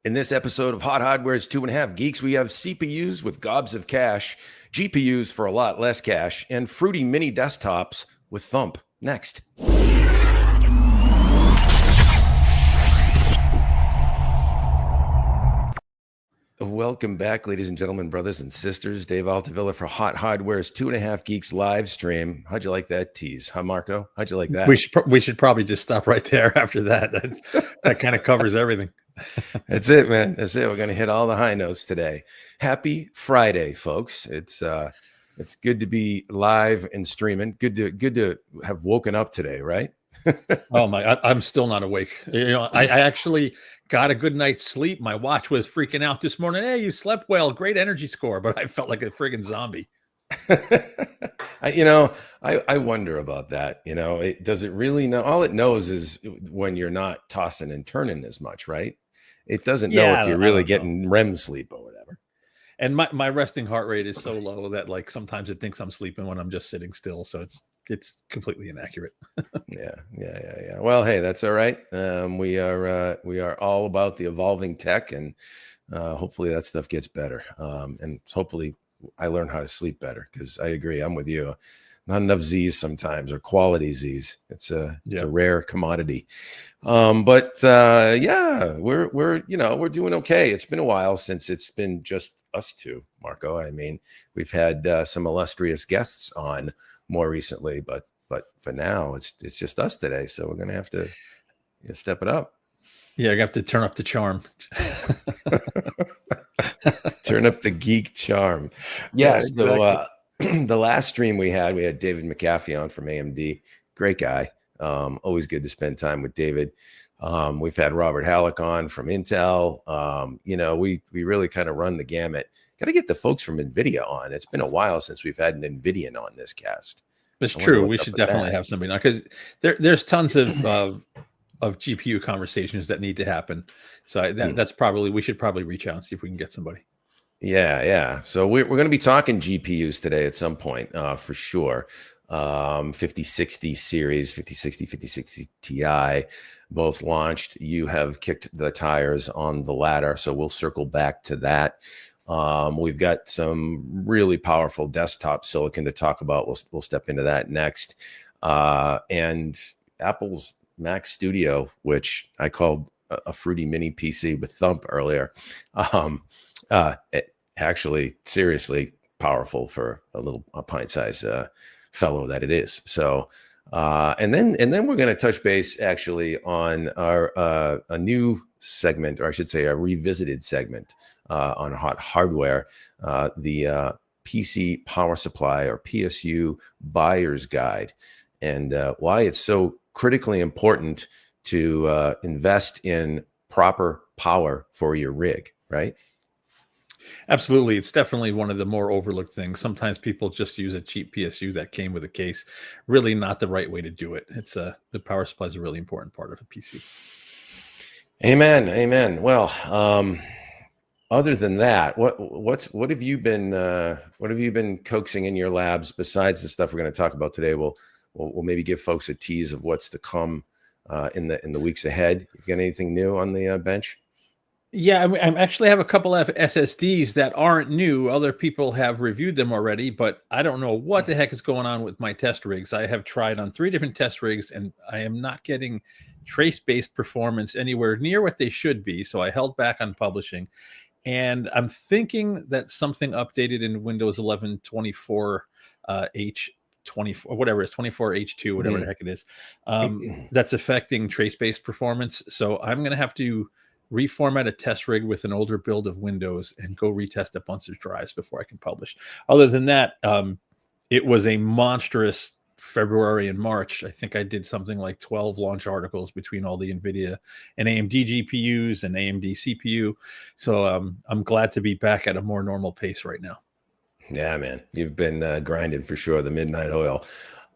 In this episode of Hot Hardware's 2.5 Geeks, we have CPUs with gobs of cash, GPUs for a lot less cash, and fruity mini desktops with thump. Next. Welcome back, ladies and gentlemen, brothers and sisters. Dave Altavilla for Hot Hardware's 2.5 Geeks live stream. How'd you like that tease, huh, Marco? How'd you like that? We should probably just stop right there after that. That kind of covers everything. That's it, man. That's it. We're going to hit all the high notes today. Happy Friday, folks. It's good to be live and streaming. Good to have woken up today, right? Oh my! I'm still not awake. I actually got a good night's sleep. My watch was freaking out this morning. Hey, you slept well. Great energy score, but I felt like a friggin' zombie. I wonder about that. Does it really know? All it knows is when you're not tossing and turning as much, right? It doesn't know if you're really getting REM sleep or whatever. And my resting heart rate is so low that like sometimes it thinks I'm sleeping when I'm just sitting still. So it's completely inaccurate. Yeah. Well, hey, that's all right. We are all about the evolving tech, and hopefully that stuff gets better. And hopefully I learn how to sleep better, because I agree. I'm with you. Not enough Z's sometimes, or quality Z's. It's a rare commodity. But we're doing okay. It's been a while since it's been just us two, Marco. I mean, we've had some illustrious guests on more recently, but for now it's just us today. So we're gonna have to step it up. Yeah, I have to turn up the charm. Turn up the geek charm. Yeah, exactly. So the last stream we had David McAfee on from AMD. Great guy. Always good to spend time with David. We've had Robert Halleck on from Intel. We really kind of run the gamut. Got to get the folks from NVIDIA on. It's been a while since we've had an NVIDIAN on this cast. That's true. We should definitely have somebody on, because there's tons of GPU conversations that need to happen. So that's probably, we should probably reach out and see if we can get somebody. Yeah. So we're going to be talking GPUs today at some point, for sure. 5060 series, 5060, 5060 Ti, both launched. You have kicked the tires on the latter, so we'll circle back to that. We've got some really powerful desktop silicon to talk about. We'll step into that next. And Apple's Mac Studio, which I called a fruity mini PC with thump earlier. It actually seriously powerful for a pint-sized fellow that it is. So and then we're going to touch base actually on our a new segment, or I should say a revisited segment on Hot Hardware, the PC power supply, or PSU buyer's guide, and why it's so critically important to invest in proper power for your rig, right? Absolutely. It's definitely one of the more overlooked things. Sometimes people just use a cheap PSU that came with a case. Really not the right way to do it. It's the power supply is a really important part of a PC. Amen. Well, other than that, what have you been coaxing in your labs besides the stuff we're going to talk about today? We'll maybe give folks a tease of what's to come in the weeks ahead. You got anything new on the bench? Yeah, I actually have a couple of SSDs that aren't new. Other people have reviewed them already, but I don't know what the heck is going on with my test rigs. I have tried on 3 different test rigs, and I am not getting trace-based performance anywhere near what they should be. So I held back on publishing, and I'm thinking that something updated in Windows 11 24 H24, whatever it is, 24H2, whatever the heck it is, that's affecting trace-based performance. So I'm going to have to reformat a test rig with an older build of Windows and go retest a bunch of drives before I can publish. Other than that, it was a monstrous February and March. I think I did something like 12 launch articles between all the NVIDIA and AMD GPUs and AMD CPU. So I'm glad to be back at a more normal pace right now. Yeah, man, you've been grinding for sure, the midnight oil.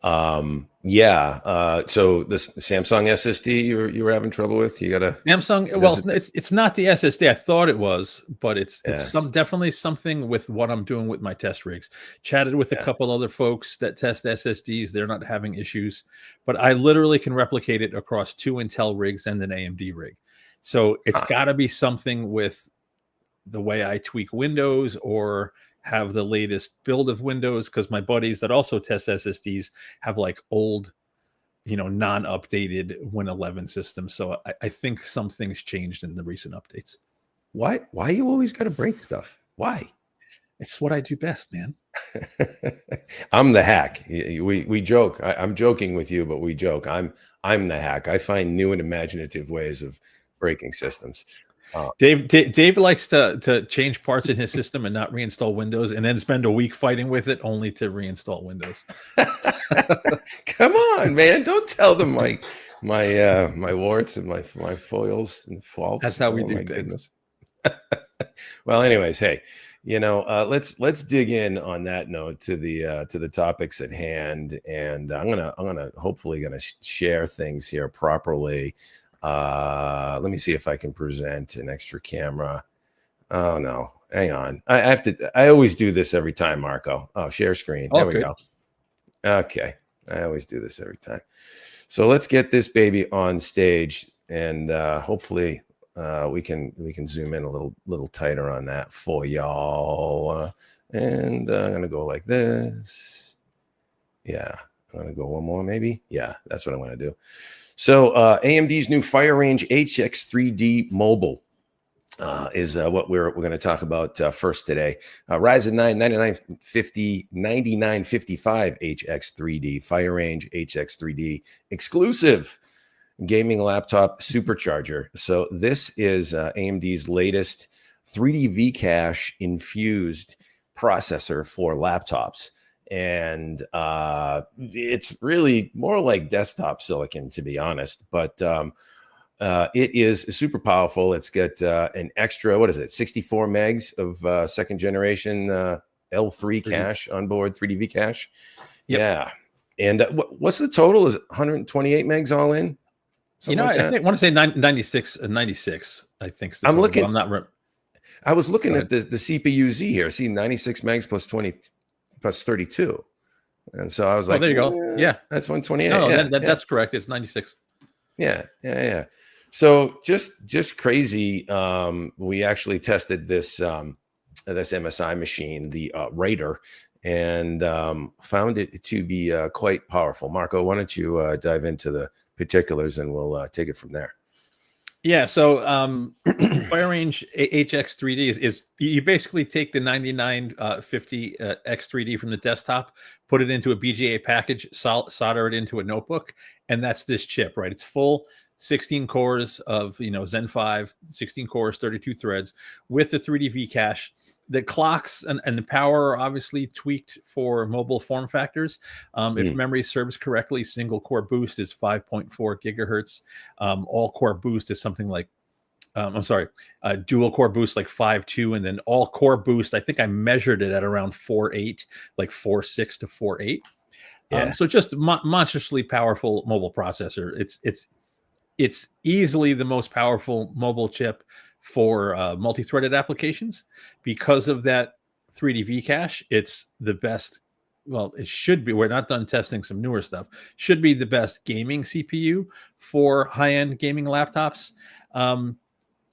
So the Samsung SSD you were having trouble with, you got a Samsung. Well, it's not the SSD. I thought it was, but it's definitely something with what I'm doing with my test rigs. Chatted with a couple other folks that test SSDs. They're not having issues, but I literally can replicate it across 2 Intel rigs and an AMD rig. So it's got to be something with the way I tweak Windows or have the latest build of Windows, because my buddies that also test SSDs have like old, non-updated Win 11 systems. So I think something's changed in the recent updates. Why you always got to break stuff? Why? It's what I do best, man. I'm the hack. We joke. I'm joking with you, but we joke. I'm the hack. I find new and imaginative ways of breaking systems. Dave likes to change parts in his system and not reinstall Windows, and then spend a week fighting with it only to reinstall Windows. Come on, man! Don't tell them my warts and my foils and faults. That's how we do things. Well, anyways, hey, let's dig in on that note to the topics at hand, and I'm gonna hopefully share things here properly. Let me see if I can present an extra camera. Oh no, hang on. I always do this every time, Marco. Oh, share screen. There we go. Okay. I always do this every time. So let's get this baby on stage, and hopefully we can zoom in a little tighter on that for y'all. And I'm gonna go like this. Yeah, I'm gonna go one more maybe. Yeah, that's what I'm gonna do. So AMD's new Fire Range HX3D mobile is what we're going to talk about first today. Ryzen 9 9955 HX3D Fire Range HX3D exclusive gaming laptop supercharger. So this is AMD's latest 3D Vcache infused processor for laptops. And it's really more like desktop silicon, to be honest, but it is super powerful. It's got an extra, 64 megs of second generation L3 cache on board, 3D Vcache. Yep. Yeah. And what's the total? Is it 128 megs all in? Something I want to say 96. I think. I'm looking. I'm not. I was looking at the CPU Z here. See, 96 megs plus 20 plus 32. And so I was like, there you go. Yeah. That's 128. No, yeah, that's correct. It's 96. Yeah. So just crazy. We actually tested this MSI machine, the Raider, and found it to be quite powerful. Marco, why don't you dive into the particulars, and we'll take it from there. Yeah, so Fire Range HX3D is you basically take the 9950 X3D from the desktop, put it into a BGA package, solder it into a notebook, and that's this chip, right? It's full 16 cores of Zen 5, 16 cores, 32 threads with the 3D Vcache. The clocks and the power are obviously tweaked for mobile form factors. If memory serves correctly, single core boost is 5.4 gigahertz. All core boost is something like, dual core boost like 5.2, and then all core boost, I think I measured it at around 4.8, like 4.6 to 4.8. Yeah. So just monstrously powerful mobile processor. It's easily the most powerful mobile chip for multi-threaded applications. Because of that 3D Vcache, it's the best. Well, it should be. We're not done testing some newer stuff. Should be the best gaming CPU for high-end gaming laptops. And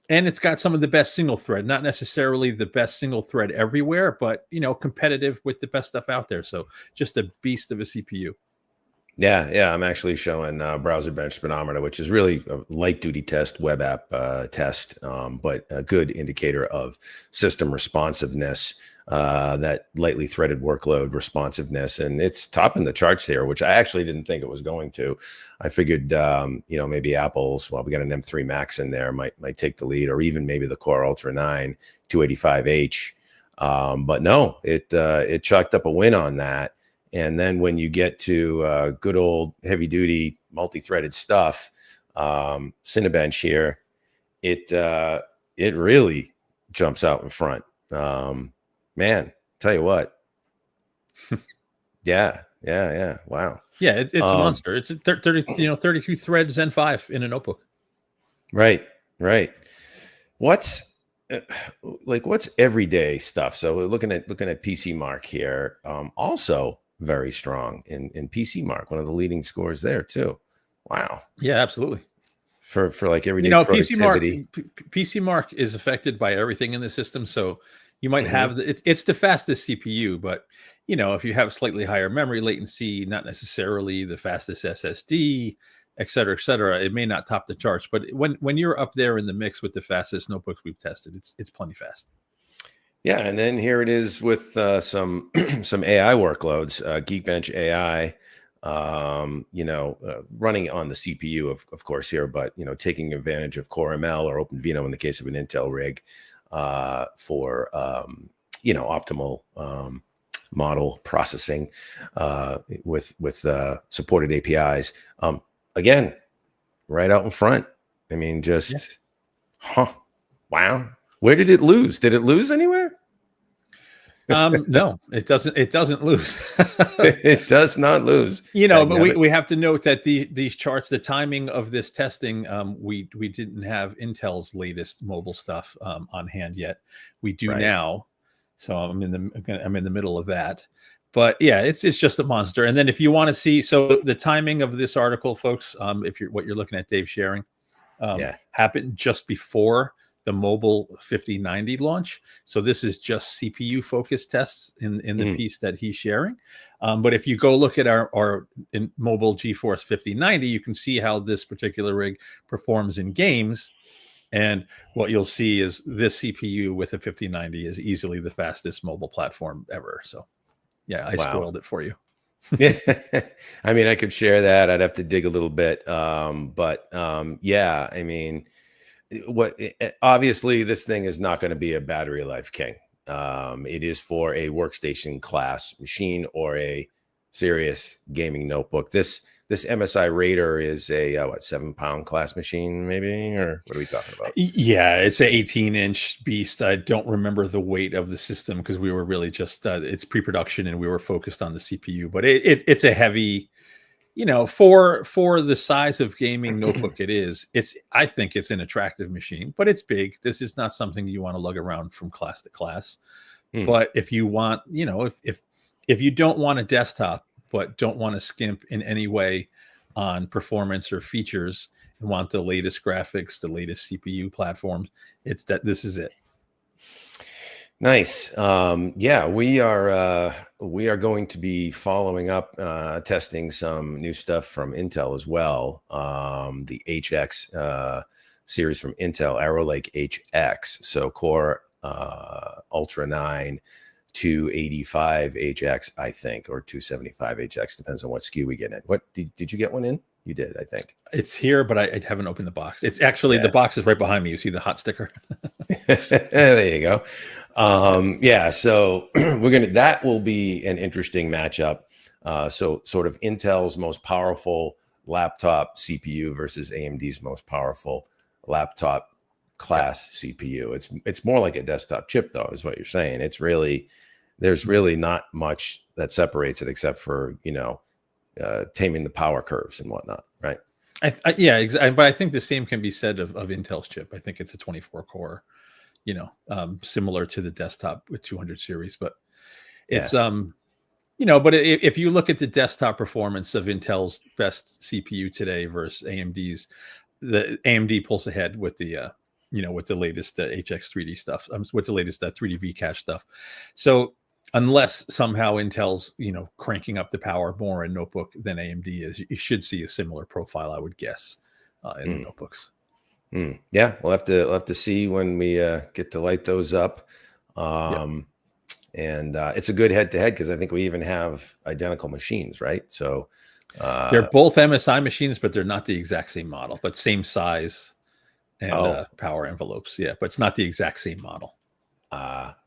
it's got some of the best single thread, not necessarily the best single thread everywhere, but competitive with the best stuff out there. So just a beast of a CPU. Yeah. I'm actually showing Browser Bench Speedometer, which is really a light duty test, web app test, but a good indicator of system responsiveness, that lightly threaded workload responsiveness. And it's topping the charts here, which I actually didn't think it was going to. I figured, maybe Apple's, we got an M3 Max in there, might take the lead, or even maybe the Core Ultra 9 285H. But no, it chalked up a win on that. And then when you get to good old heavy duty multi-threaded stuff, Cinebench here, it really jumps out in front. Man, tell you what. Yeah. Wow. Yeah, it's a monster. It's 32 threads Zen 5 in a notebook. Right. What's everyday stuff? So we're looking at PC Mark here. Also very strong in PC Mark, one of the leading scores there too. Wow. Yeah, absolutely. for like everyday PC productivity. PC Mark is affected by everything in the system. So you might have it's the fastest CPU, but if you have slightly higher memory latency, not necessarily the fastest SSD, et cetera, it may not top the charts. But when you're up there in the mix with the fastest notebooks we've tested, it's plenty fast. Yeah, and then here it is with some some AI workloads, Geekbench AI, running on the CPU, of course here, but taking advantage of Core ML or OpenVINO in the case of an Intel rig for optimal model processing with supported APIs. Again, right out in front. I mean, just wow. Where did it lose? Did it lose anywhere? No, it doesn't. It doesn't lose. It does not lose. But we have to note that these charts, the timing of this testing, we didn't have Intel's latest mobile stuff on hand yet. We do now, so I'm in the middle of that. But yeah, it's just a monster. And then if you want to see, so the timing of this article, folks, if what you're looking at, Dave sharing, happened just before the mobile 5090 launch. So this is just CPU focused tests in the piece that he's sharing. But if you go look at our mobile GeForce 5090, you can see how this particular rig performs in games. And what you'll see is this CPU with a 5090 is easily the fastest mobile platform ever. So yeah, I spoiled it for you. Yeah, I mean, I could share that. I'd have to dig a little bit. But yeah, I mean, obviously this thing is not going to be a battery life king. It is for a workstation class machine or a serious gaming notebook. This MSI Raider is a 7-pound class machine, maybe, or what are we talking about? Yeah, it's an 18-inch beast. I don't remember the weight of the system because we were really just it's pre-production and we were focused on the CPU. But it's a heavy, for the size of gaming notebook it is. I think it's an attractive machine, but it's big. This is not something you want to lug around from class to class. But if you want, if you don't want a desktop but don't want to skimp in any way on performance or features and want the latest graphics, the latest CPU platforms, this is it. Nice. Yeah, we are going to be following up, testing some new stuff from Intel as well. The HX series from Intel, Arrow Lake HX. So Core Ultra 9, 285 HX, I think, or 275 HX, depends on what SKU we get in. What did you get one in? You did, I think. It's here, but I haven't opened the box. It's actually the box is right behind me. You see the hot sticker? There you go. Yeah, so that will be an interesting matchup. So sort of Intel's most powerful laptop CPU versus AMD's most powerful laptop class CPU. It's more like a desktop chip, though, is what you're saying. There's really not much that separates it except for taming the power curves and whatnot, right? Yeah, exactly. But I think the same can be said of Intel's chip. I think it's a 24 core, similar to the desktop with 200 series. But it's but if you look at the desktop performance of Intel's best CPU today versus AMD's, the AMD pulls ahead with the with the latest HX3D stuff, with the latest 3D V-cache stuff. So unless somehow Intel's, cranking up the power more in notebook than AMD is, you should see a similar profile, I would guess, in the notebooks. Yeah, we'll have to see when we get to light those up. And it's a good head-to-head because I think we even have identical machines, right? So they're both MSI machines, but they're not the exact same model, but same size and power envelopes. Yeah, but it's not the exact same model.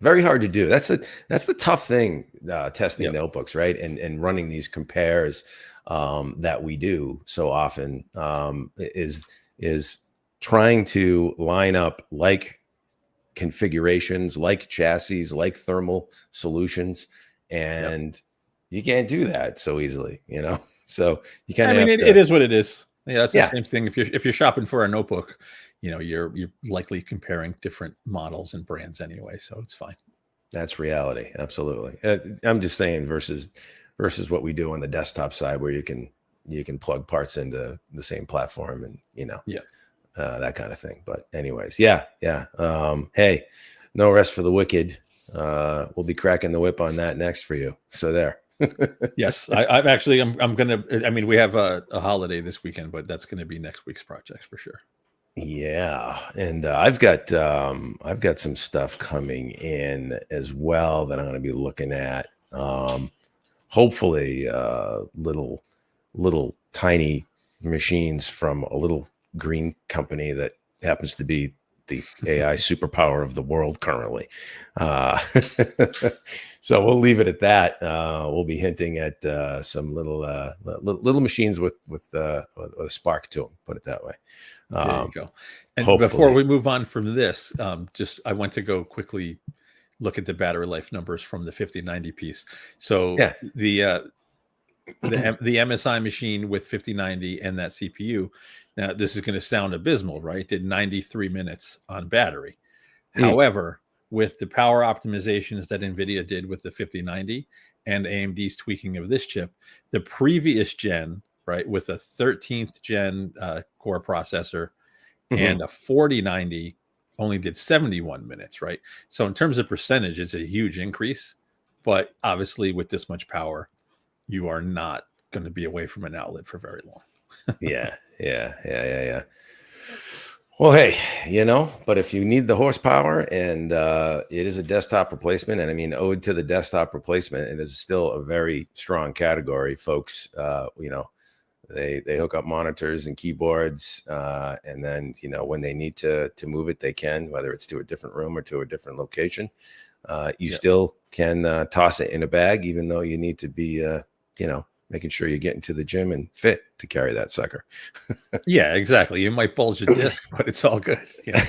Very hard to do. That's the tough thing, testing notebooks, right? And running these compares that we do so often is trying to line up like configurations, like chassis, like thermal solutions, and you can't do that so easily, So you kind of. It is what it is. Yeah, that's the same thing. If you're shopping for a notebook, you're likely comparing different models and brands anyway, so it's fine. That's reality. Absolutely. I'm just saying versus what we do on the desktop side, where you can plug parts into the same platform and that kind of thing. But anyways, yeah. Hey, no rest for the wicked. We'll be cracking the whip on that next for you. So there. Yes, I've actually, I'm gonna. I mean, we have a holiday this weekend, but that's going to be next week's project for sure. Yeah, and I've got some stuff coming in as well that I'm going to be looking at. Hopefully, little tiny machines from a little green company that happens to be the AI superpower of the world currently. So we'll leave it at that. We'll be hinting at some little machines with a spark to them. Put it that way. There you go. And Hopefully. before we move on from this, just I want to go quickly look at the battery life numbers from the 5090 piece. So Yeah. the MSI machine with 5090 and that CPU. Now, this is going to sound abysmal, right? Did 93 minutes on battery. However, with the power optimizations that NVIDIA did with the 5090 and AMD's tweaking of this chip, the previous gen, right, with a 13th gen core processor and a 4090 only did 71 minutes, right? So in terms of percentage, it's a huge increase. But obviously, with this much power, you are not going to be away from an outlet for very long. Yeah. Well, hey, but if you need the horsepower and it is a desktop replacement, and I mean, ode to the desktop replacement, it is still a very strong category, folks. They hook up monitors and keyboards, and then, when they need to move it, they can, whether it's to a different room or to a different location. You still can toss it in a bag, even though you need to be, making sure you're getting to the gym and fit to carry that sucker. Yeah, exactly. You might bulge a disc, but it's all good. Yeah.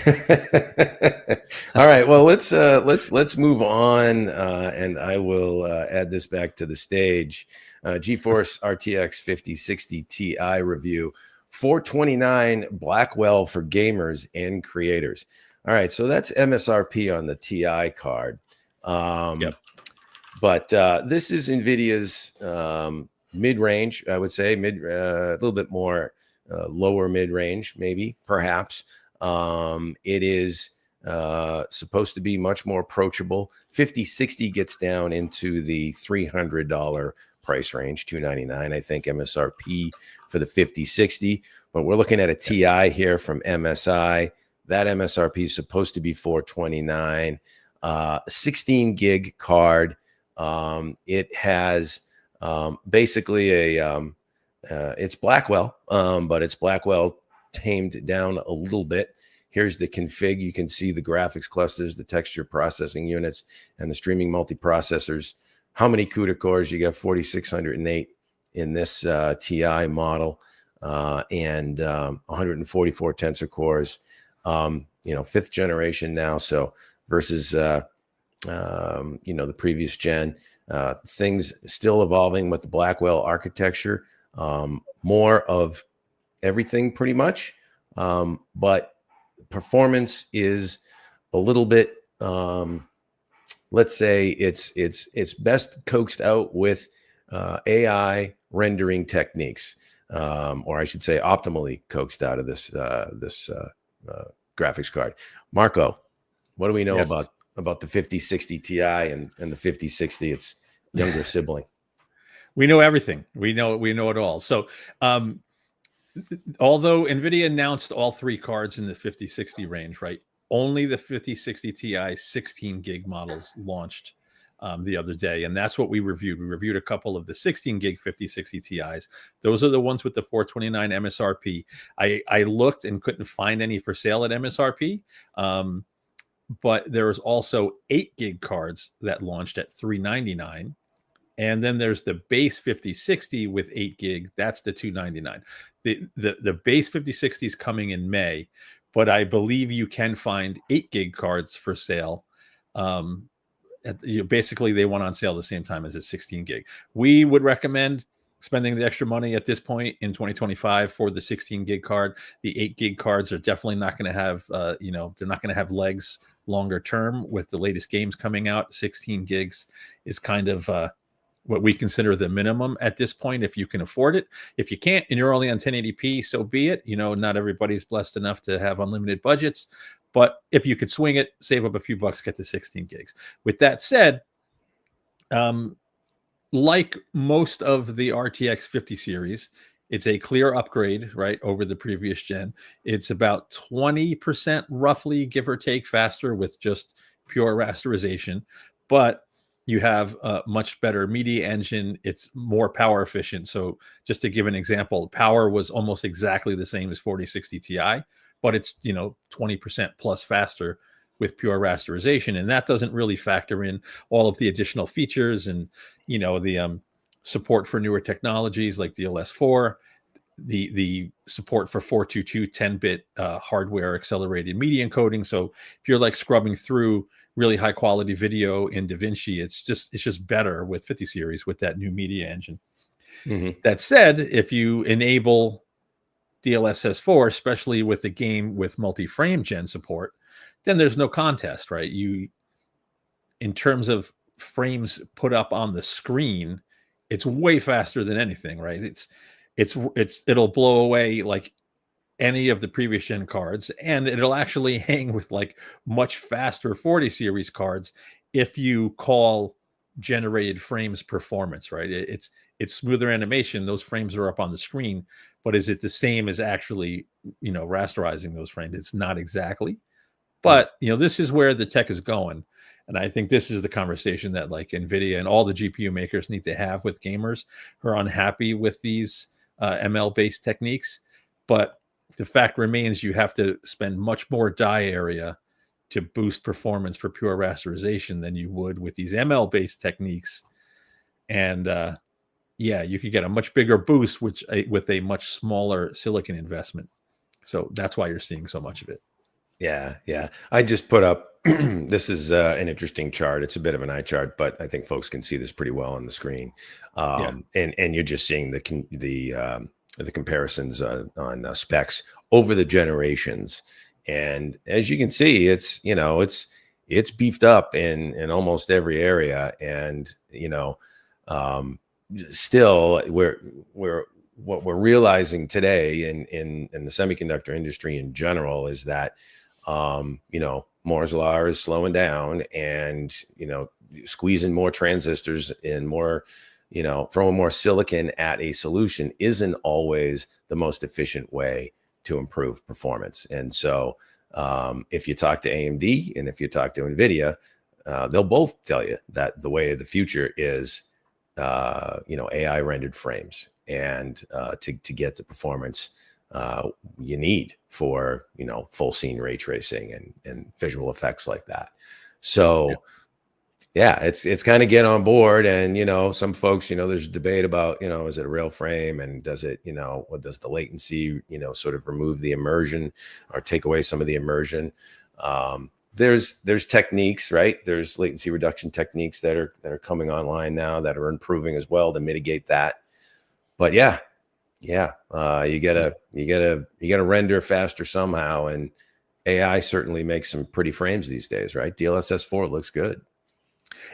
All right. Well, let's move on, and I will add this back to the stage. GeForce RTX 5060 Ti review, 429 Blackwell for gamers and creators. All right, so that's MSRP on the Ti card. But this is NVIDIA's mid-range, I would say, a little bit more lower mid-range, maybe, perhaps. It is supposed to be much more approachable. 5060 gets down into the $300 price range, $299, I think, MSRP for the 5060. But we're looking at a Ti here from MSI. That MSRP is supposed to be $429. 16 gig card. It has basically it's Blackwell, but it's Blackwell tamed down a little bit. Here's the config. You can see the graphics clusters, the texture processing units, and the streaming multiprocessors. How many CUDA cores? You got 4608 in this Ti model, and 144 tensor cores. Fifth generation now. So versus the previous gen. Things still evolving with the Blackwell architecture. More of everything pretty much, but performance is a little bit, let's say it's best coaxed out with AI rendering techniques, or I should say optimally coaxed out of this graphics card. Marco, what do we know about the 5060 Ti and the 5060, its younger sibling? We know everything. We know it all. So although NVIDIA announced all three cards in the 5060 range, right? Only the 5060 Ti 16 gig models launched the other day. And that's what we reviewed. We reviewed a couple of the 16 gig 5060 Ti's. Those are the ones with the 429 MSRP. I looked and couldn't find any for sale at MSRP. But there's also 8 gig cards that launched at $399. And then there's the base 5060 with 8 gig. That's the $299. The base 5060 is coming in May, but I believe you can find 8 gig cards for sale. Basically, they went on sale the same time as a 16 gig. We would recommend spending the extra money at this point in 2025 for the 16 gig card. The 8 gig cards are definitely not going to have, they're not going to have legs longer term with the latest games coming out. 16 gigs is kind of what we consider the minimum at this point, if you can afford it. If you can't and you're only on 1080p, so be it. Not everybody's blessed enough to have unlimited budgets, but if you could swing it, save up a few bucks, get to 16 gigs. With that said, like most of the RTX 50 series, it's a clear upgrade, right, over the previous gen. It's about 20% roughly, give or take, faster with just pure rasterization, but you have a much better media engine. It's more power efficient. So just to give an example, power was almost exactly the same as 4060 Ti, but it's 20% plus faster with pure rasterization, and that doesn't really factor in all of the additional features and the support for newer technologies like DLS4, the support for 422 10-bit hardware accelerated media encoding. So if you're like scrubbing through really high quality video in DaVinci, it's just better with 50 series with that new media engine. Mm-hmm. That said, if you enable DLSS4, especially with a game with multi-frame gen support, then there's no contest, right? In terms of frames put up on the screen, it's way faster than anything, right? It'll blow away like any of the previous gen cards, and it'll actually hang with like much faster 40 series cards if you call generated frames performance, right? It's smoother animation. Those frames are up on the screen, but is it the same as actually rasterizing those frames? It's not exactly. But this is where the tech is going, and I think this is the conversation that like NVIDIA and all the GPU makers need to have with gamers who are unhappy with these ML-based techniques. But the fact remains, you have to spend much more die area to boost performance for pure rasterization than you would with these ML-based techniques. And you could get a much bigger boost, with a much smaller silicon investment. So that's why you're seeing so much of it. Yeah. I just put up, this is an interesting chart. It's a bit of an eye chart, but I think folks can see this pretty well on the screen. And you're just seeing the comparisons on specs over the generations. And as you can see, it's beefed up in almost every area. And, still what we're realizing today in the semiconductor industry in general is that, Moore's law is slowing down, and, squeezing more transistors and more, throwing more silicon at a solution isn't always the most efficient way to improve performance. And so if you talk to AMD and if you talk to NVIDIA, they'll both tell you that the way of the future is, AI rendered frames, and to get the performance you need for full scene ray tracing and visual effects like that. So it's kind of get on board. And some folks, there's debate about is it a real frame, and does it what does the latency sort of remove the immersion or take away some of the immersion. There's techniques, right? There's latency reduction techniques that are coming online now that are improving as well to mitigate that. But you gotta render faster somehow, and AI certainly makes some pretty frames these days, right? DLSS4 looks good.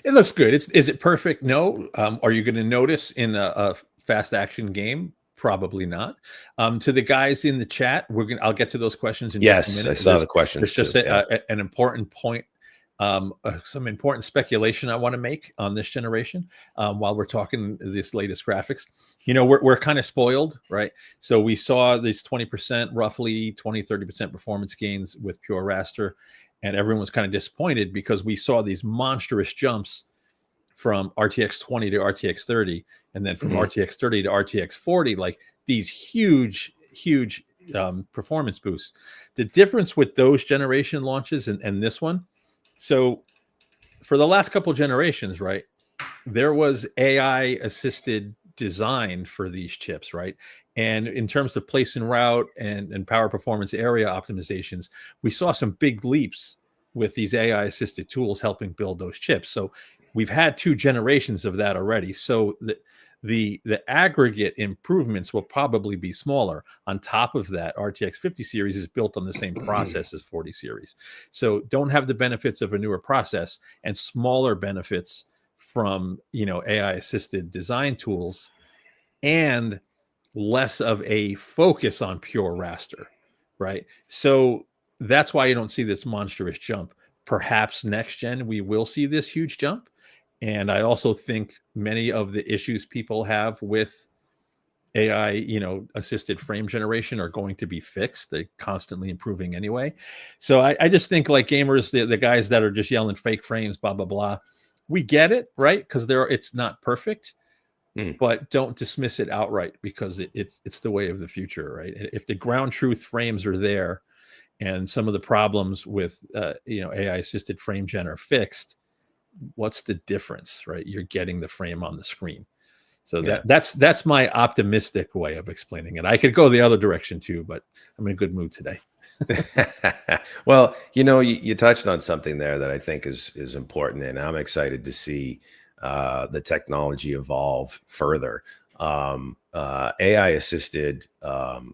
It looks good. Is it perfect? No. Are you going to notice in a fast action game? Probably not. To the guys in the chat, I'll get to those questions in just a minute. I saw the questions. There's just an important point. Some important speculation I want to make on this generation while we're talking this latest graphics. We're kind of spoiled, right? So we saw these 20%, roughly 20-30% performance gains with pure raster, and everyone was kind of disappointed because we saw these monstrous jumps from RTX 20 to RTX 30, and then from RTX 30 to RTX 40, like these huge performance boosts. The difference with those generation launches and this one, so for the last couple of generations, right, there was AI assisted design for these chips, right? And in terms of place and route and power performance area optimizations, we saw some big leaps with these AI assisted tools helping build those chips. So we've had 2 generations of that already. So the aggregate improvements will probably be smaller. On top of that, RTX 50 series is built on the same process as 40 series. So don't have the benefits of a newer process and smaller benefits from, AI assisted design tools, and less of a focus on pure raster, right? So that's why you don't see this monstrous jump. Perhaps next gen we will see this huge jump. And I also think many of the issues people have with AI, assisted frame generation are going to be fixed. They're constantly improving anyway. So I just think, like, gamers, the guys that are just yelling fake frames, blah, blah, blah, we get it, right? Because it's not perfect, but don't dismiss it outright, because it's the way of the future, right? If the ground truth frames are there and some of the problems with AI assisted frame gen are fixed, what's the difference, right? You're getting the frame on the screen. So that's my optimistic way of explaining it. I could go the other direction too, but I'm in a good mood today. Well, you touched on something there that I think is important, and I'm excited to see the technology evolve further. AI assisted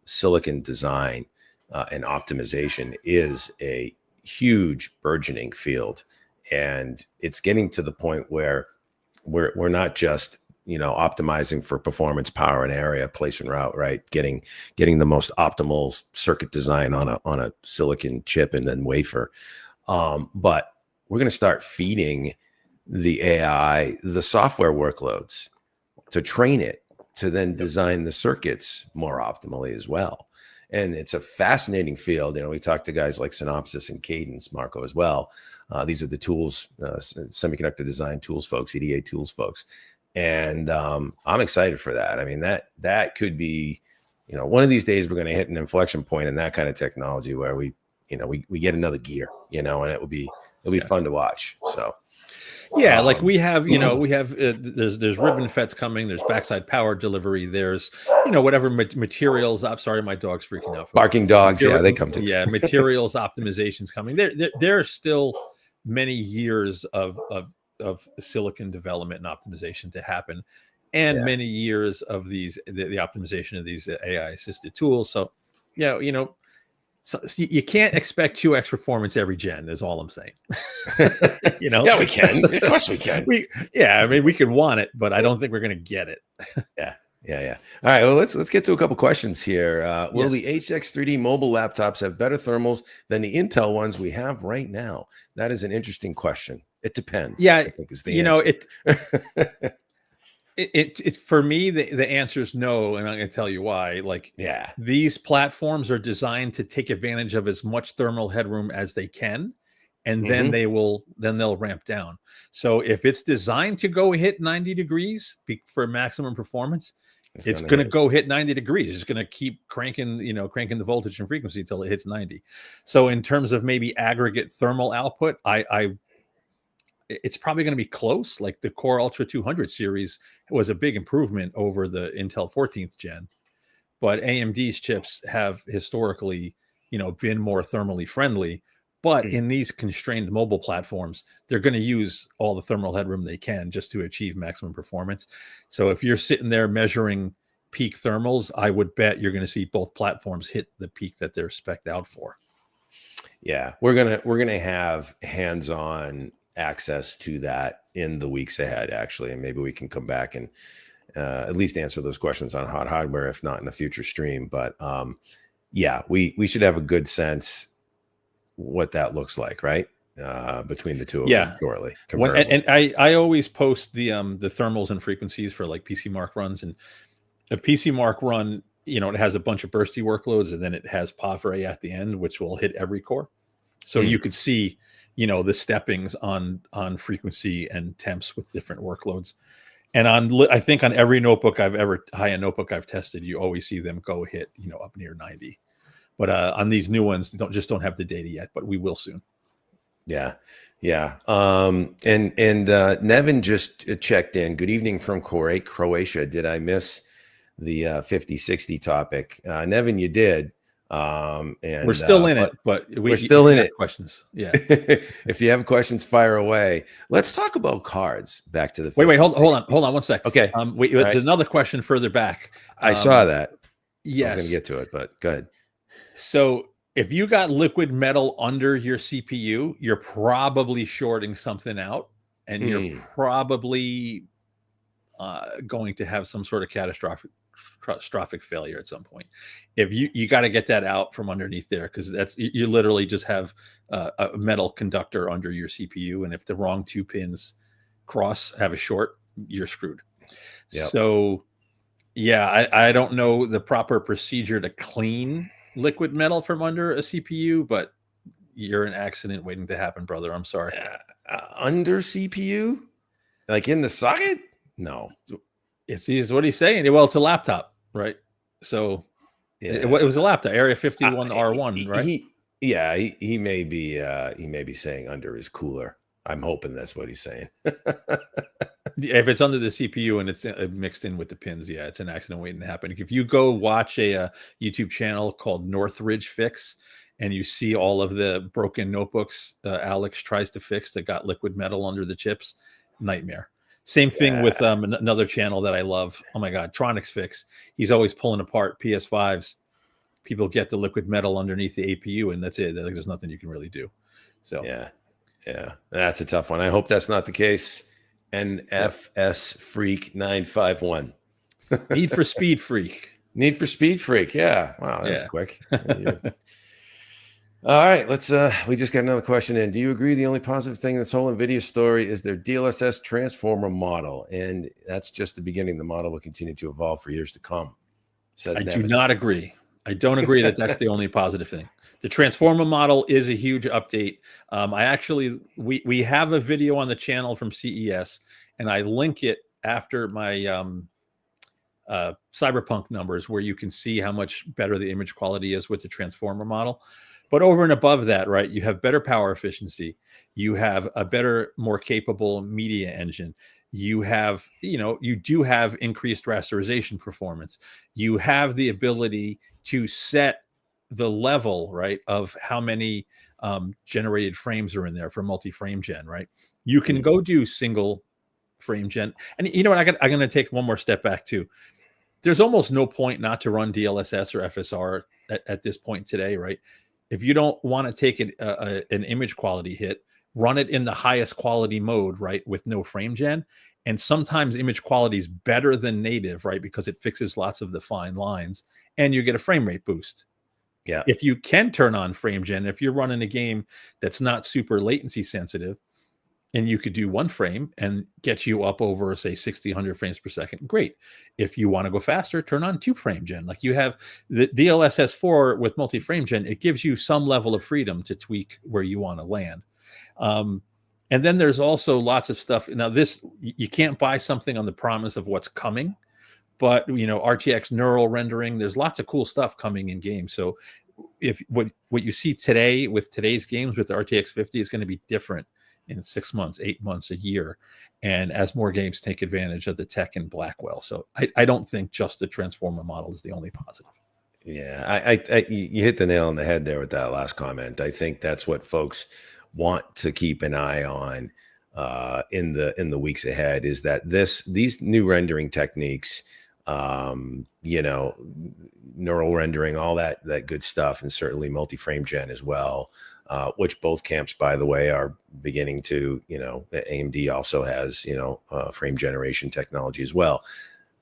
silicon design and optimization is a huge burgeoning field, and it's getting to the point where we're not just optimizing for performance, power, and area, place and route, right? Getting the most optimal circuit design on a silicon chip and then wafer. But we're going to start feeding the AI the software workloads to train it to then design the circuits more optimally as well. And it's a fascinating field. We talked to guys like Synopsys and Cadence, Marco, as well. These are the tools, semiconductor design tools folks, EDA tools folks. And I'm excited for that. I mean, that could be, one of these days we're going to hit an inflection point in that kind of technology where we get another gear, and it'll be fun to watch. So. Yeah, like we have there's ribbon FETs coming. There's backside power delivery. There's whatever materials. I'm sorry, my dog's freaking out. Barking dogs. Yeah, they come to. Yeah, materials optimizations coming. There are still many years of silicon development and optimization to happen, and many years of the optimization of these AI assisted tools. So so you can't expect 2x performance every gen, is all I'm saying. Yeah, we can. Of course we can. I mean, we could want it, but I don't think we're going to get it. Yeah. All right. Well, let's get to a couple questions here. Will the HX3D mobile laptops have better thermals than the Intel ones we have right now? That is an interesting question. It depends. Yeah, I think is the answer. It for me, the answer is no, and I'm going to tell you why. These platforms are designed to take advantage of as much thermal headroom as they can, and then they'll ramp down. So if it's designed to go hit 90 degrees for maximum performance, it's going to go hit 90 degrees. It's going to keep cranking the voltage and frequency until it hits 90. So in terms of maybe aggregate thermal output, it's probably going to be close. Like the Core Ultra 200 series was a big improvement over the Intel 14th gen, but AMD's chips have historically, been more thermally friendly. But in these constrained mobile platforms, they're going to use all the thermal headroom they can just to achieve maximum performance. So if you're sitting there measuring peak thermals, I would bet you're going to see both platforms hit the peak that they're spec'd out for. Yeah, we're gonna have hands-on access to that in the weeks ahead, actually, and maybe we can come back and at least answer those questions on hot hardware, if not in a future stream. But we should have a good sense what that looks like, right? Between the two of them shortly. And I always post the thermals and frequencies for like PC Mark runs, and a PC Mark run, it has a bunch of bursty workloads, and then it has POV at the end, which will hit every core. So you could see the steppings on frequency and temps with different workloads. And I think on every notebook high-end notebook I've tested, you always see them go hit, up near 90. But on these new ones, don't have the data yet, but we will soon. Yeah. And Nevin just checked in. Good evening from Croatia. Did I miss the 5060 topic? Nevin, you did. And we're still in it, but we're still in it. Questions. Yeah. If you have questions, fire away. Let's talk about cards. Back to the wait, hold on 1 sec. Okay. There's another question further back. I saw that. Yes. I was going to get to it, but go ahead. So if you got liquid metal under your CPU, you're probably shorting something out, and you're probably going to have some sort of catastrophic failure at some point. If you got to get that out from underneath there, because that's, you literally just have a metal conductor under your CPU, and if the wrong two pins have a short, you're screwed. Yep. So yeah, I don't know the proper procedure to clean liquid metal from under a CPU, but you're an accident waiting to happen, brother. I'm sorry. Under CPU, like in the socket? No, it's what he's saying. Well, it's a laptop, right? So it was a laptop, Area 51R1, right? He may be saying under is cooler. I'm hoping that's what he's saying. If it's under the CPU and it's mixed in with the pins, yeah, it's an accident waiting to happen. If you go watch a YouTube channel called Northridge Fix, and you see all of the broken notebooks Alex tries to fix that got liquid metal under the chips, nightmare. Same thing with another channel that I love. Oh my God, Tronics Fix. He's always pulling apart PS5s. People get the liquid metal underneath the APU, and that's it. There's nothing you can really do. So yeah, that's a tough one. I hope that's not the case. NFS Freak 951. Need for Speed Freak. Need for Speed Freak. Yeah. Wow, that was quick. All right, we just got another question in. Do you agree the only positive thing in this whole NVIDIA story is their DLSS transformer model? And that's just the beginning. The model will continue to evolve for years to come. I do not agree. I don't agree that that's the only positive thing. The transformer model is a huge update. We have a video on the channel from CES, and I link it after my Cyberpunk numbers, where you can see how much better the image quality is with the transformer model. But over and above that, right, you have better power efficiency. You have a better, more capable media engine. You have, you do have increased rasterization performance. You have the ability to set the level, right, of how many generated frames are in there for multi-frame gen, right? You can go do single frame gen. And you know what, I'm going to take one more step back too. There's almost no point not to run DLSS or FSR at this point today, right? If you don't want to take an image quality hit, run it in the highest quality mode, right, with no frame gen. And sometimes image quality is better than native, right, because it fixes lots of the fine lines, and you get a frame rate boost. Yeah. If you can turn on frame gen, if you're running a game that's not super latency sensitive, and you could do one frame and get you up over, say, 60, 100 frames per second, great. If you want to go faster, turn on 2-frame gen. Like you have the DLSS 4 with multi-frame gen, it gives you some level of freedom to tweak where you want to land. And then there's also lots of stuff. Now, this, you can't buy something on the promise of what's coming, but, RTX neural rendering, there's lots of cool stuff coming in games. So if what you see today with today's games with the RTX 50 is going to be different in 6 months, 8 months, a year, and as more games take advantage of the tech in Blackwell. So I don't think just the transformer model is the only positive. Yeah, you hit the nail on the head there with that last comment. I think that's what folks want to keep an eye on in the weeks ahead, is that these new rendering techniques, neural rendering, all that good stuff, and certainly multi-frame gen as well, which both camps, by the way, are beginning to, AMD also has, frame generation technology as well.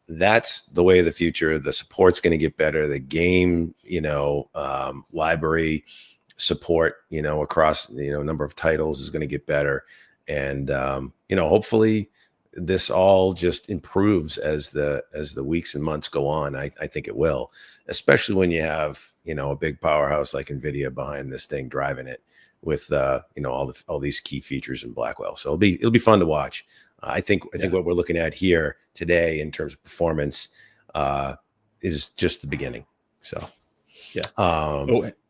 That's the way of the future. The support's going to get better. The game, library support, across, number of titles is going to get better. And, hopefully this all just improves as the weeks and months go on. I think it will, especially when you have, a big powerhouse like NVIDIA behind this thing, driving it with, all these key features in Blackwell. So it'll be fun to watch. I think what we're looking at here today in terms of performance is just the beginning. So, yeah.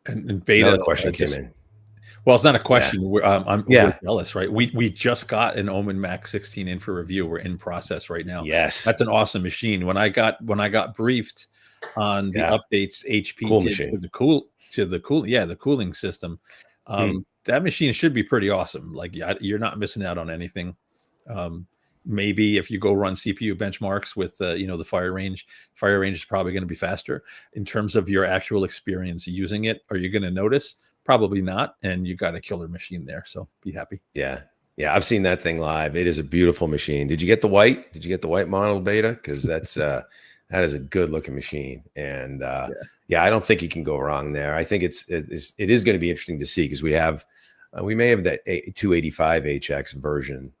And beta, another question came in. Well, it's not a question. Yeah. We're jealous, right? We just got an Omen Max 16 in for review. We're in process right now. Yes, that's an awesome machine. When I got briefed on the updates HP did to the cooling system, that machine should be pretty awesome. Like, you're not missing out on anything. Maybe if you go run CPU benchmarks with the fire range is probably going to be faster. In terms of your actual experience using it, are you going to notice? Probably not. And you got a killer machine there, so be happy. Yeah, Yeah, I've seen that thing live. It is a beautiful machine. Did you get the white? Did you get the white model beta? Because that's that is a good looking machine. And yeah, I don't think you can go wrong there. I think it is going to be interesting to see because we may have that 285 HX version.